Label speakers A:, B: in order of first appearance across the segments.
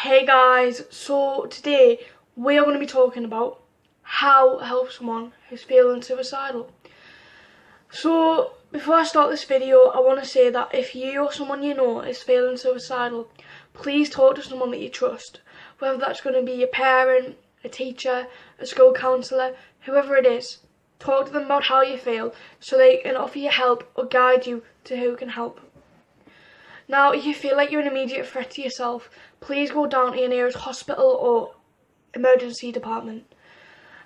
A: Hey guys, so today we are going to be talking about how to help someone who's feeling suicidal. So before I start this video, I want to say that if you or someone you know is feeling suicidal, please talk to someone that you trust, whether that's going to be your parent, a teacher, a school counsellor, whoever it is. Talk to them about how you feel so they can offer you help or guide you to who can help. Now, if you feel like you're an immediate threat to yourself, please go down to your nearest hospital or emergency department.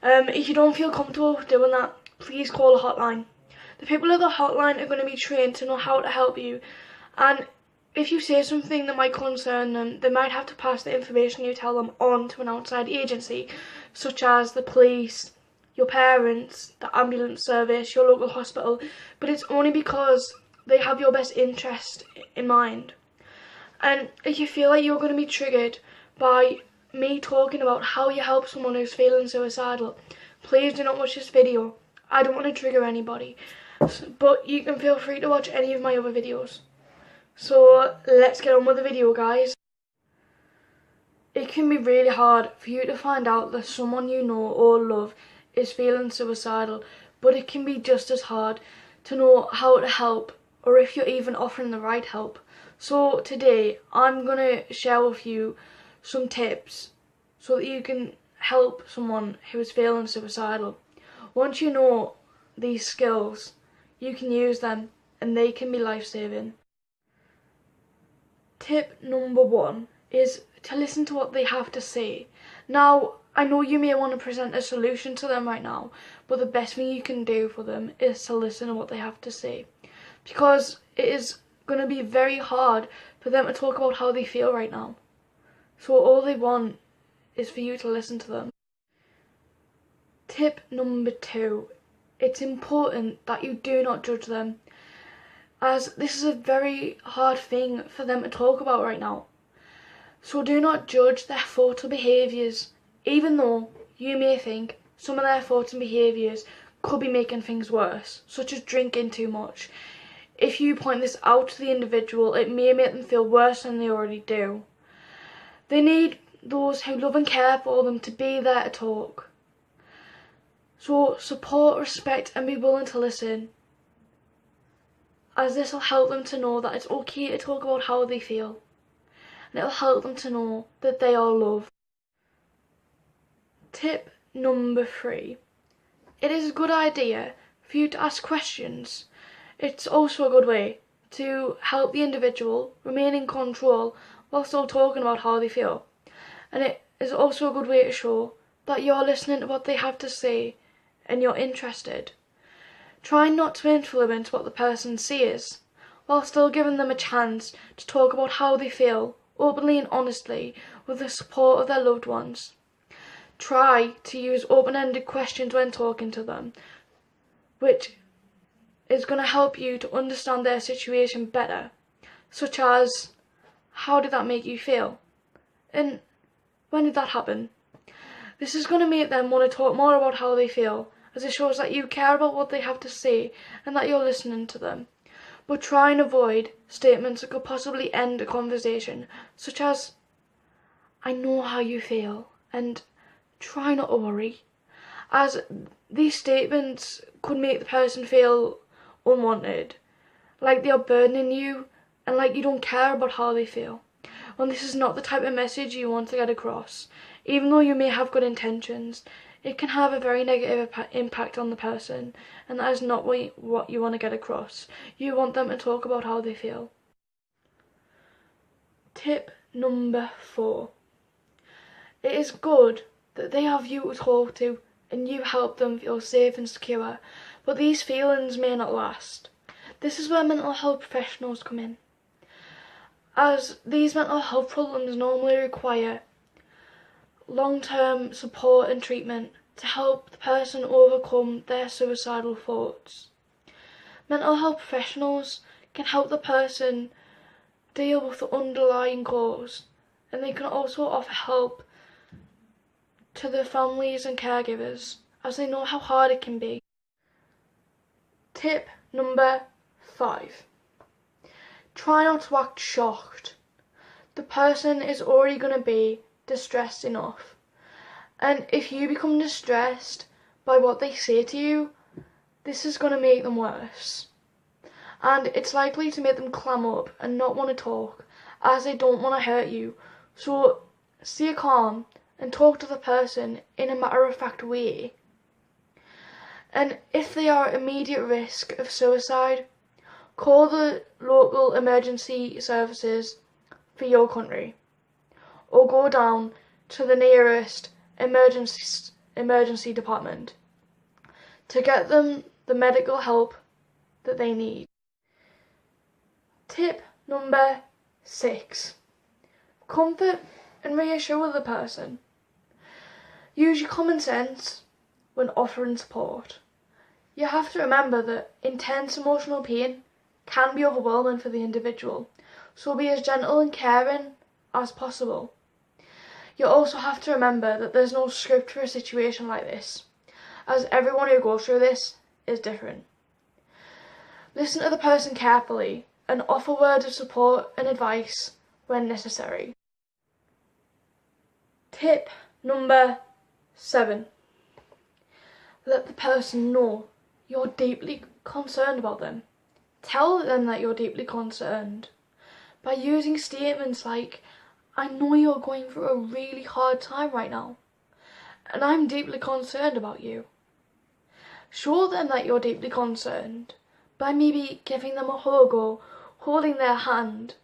A: If you don't feel comfortable doing that, please call a hotline. The people at the hotline are going to be trained to know how to help you, and if you say something that might concern them, they might have to pass the information you tell them on to an outside agency, such as the police, your parents, the ambulance service, your local hospital, but it's only because they have your best interest in mind. And if you feel like you're going to be triggered by me talking about how you help someone who's feeling suicidal, please do not watch this video. I don't want to trigger anybody, but you can feel free to watch any of my other videos. So let's get on with the video, guys. It can be really hard for you to find out that someone you know or love is feeling suicidal, but it can be just as hard to know how to help, or if you're even offering the right help. So today I'm going to share with you some tips so that you can help someone who is feeling suicidal. Once you know these skills, you can use them and they can be life-saving. Tip number 1 is to listen to what they have to say. Now, I know you may want to present a solution to them right now, but the best thing you can do for them is to listen to what they have to say, because it is going to be very hard for them to talk about how they feel right now. So all they want is for you to listen to them. Tip number 2, it's important that you do not judge them, as this is a very hard thing for them to talk about right now. So do not judge their thoughts or behaviours, even though you may think some of their thoughts and behaviours could be making things worse, such as drinking too much. If you point this out to the individual, it may make them feel worse than they already do. They need those who love and care for them to be there to talk. So support, respect and be willing to listen, as this will help them to know that it's okay to talk about how they feel, and it will help them to know that they are loved. Tip number 3. It is a good idea for you to ask questions. It's also a good way to help the individual remain in control while still talking about how they feel. And it is also a good way to show that you're listening to what they have to say and you're interested. Try not to influence what the person says, while still giving them a chance to talk about how they feel openly and honestly with the support of their loved ones. Try to use open-ended questions when talking to them, which is going to help you to understand their situation better, such as, how did that make you feel? And when did that happen? This is going to make them want to talk more about how they feel, as it shows that you care about what they have to say and that you're listening to them. But try and avoid statements that could possibly end a conversation, such as, I know how you feel, and try not to worry, as these statements could make the person feel unwanted, like they are burdening you and like you don't care about how they feel, when this is not the type of message you want to get across. Even though you may have good intentions, it can have a very negative impact on the person, and that is not what you want to get across. You want them to talk about how they feel. Tip number 4. It is good that they have you to talk to and you help them feel safe and secure, but these feelings may not last. This is where mental health professionals come in, as these mental health problems normally require long-term support and treatment to help the person overcome their suicidal thoughts. Mental health professionals can help the person deal with the underlying cause, and they can also offer help to the families and caregivers, as they know how hard it can be. Tip number 5. Try not to act shocked. the person is already going to be distressed enough. And if you become distressed by what they say to you, this is going to make them worse. And it's likely to make them clam up and not want to talk, as they don't want to hurt you. So stay calm and talk to the person in a matter-of-fact way. And if they are at immediate risk of suicide, call the local emergency services for your country, or go down to the nearest emergency department to get them the medical help that they need. Tip number 6. Comfort and reassure the person. Use your common sense when offering support. You have to remember that intense emotional pain can be overwhelming for the individual, so be as gentle and caring as possible. You also have to remember that there's no script for a situation like this, as everyone who goes through this is different. Listen to the person carefully and offer words of support and advice when necessary. Tip number 7. Let the person know you're deeply concerned about them. Tell them that you're deeply concerned by using statements like, I know you're going through a really hard time right now, and I'm deeply concerned about you. Show them that you're deeply concerned by maybe giving them a hug or holding their hand.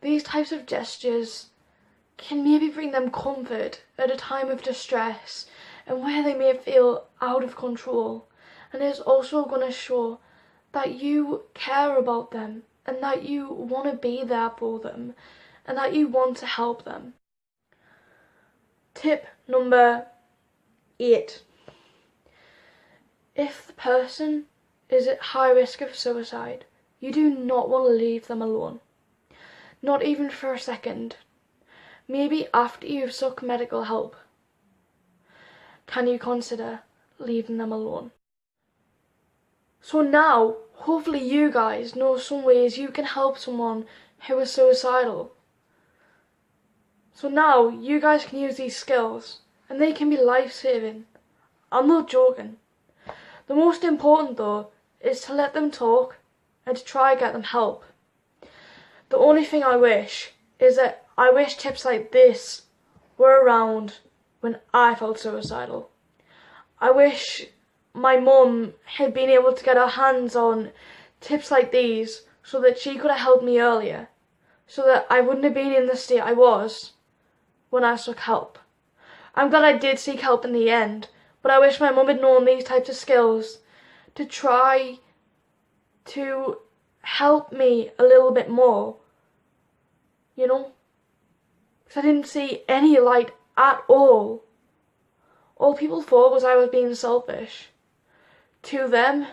A: These types of gestures can maybe bring them comfort at a time of distress and where they may feel out of control, and it's also going to show that you care about them and that you want to be there for them and that you want to help them. Tip number 8. If the person is at high risk of suicide, you do not want to leave them alone. Not even for a second. Maybe after you've sought medical help, can you consider leaving them alone? So now, hopefully you guys know some ways you can help someone who is suicidal. So now, you guys can use these skills, and they can be life-saving. I'm not joking. The most important though, is to let them talk, and to try and get them help. The only thing I wish is that I wish tips like this were around when I felt suicidal. I wish my mum had been able to get her hands on tips like these so that she could have helped me earlier, so that I wouldn't have been in the state I was when I sought help. I'm glad I did seek help in the end, but I wish my mum had known these types of skills to try to help me a little bit more, you know, because I didn't see any light at all. All people thought was I was being selfish to them,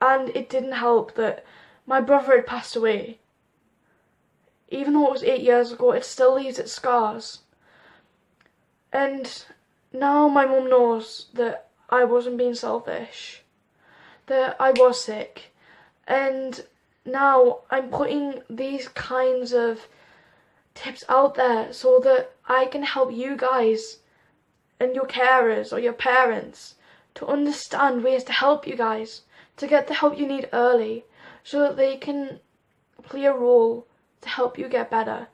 A: and it didn't help that my brother had passed away. Even though it was 8 years ago, it still leaves its scars. And now my mum knows that I wasn't being selfish, that I was sick, and now I'm putting these kinds of tips out there so that I can help you guys and your carers or your parents to understand ways to help you guys, to get the help you need early, so that they can play a role to help you get better,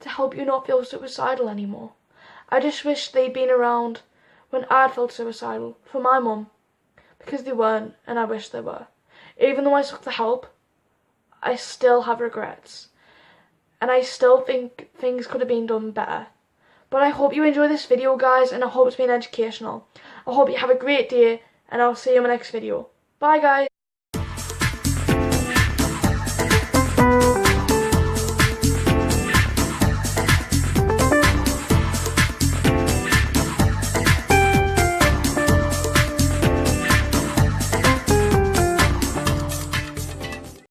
A: to help you not feel suicidal anymore. I just wish they'd been around when I'd felt suicidal for my mum, because they weren't, and I wish they were. Even though I took the help, I still have regrets, and I still think things could have been done better. But I hope you enjoy this video, guys, and I hope it's been educational. I hope you have a great day, and I'll see you in my next video. Bye, guys.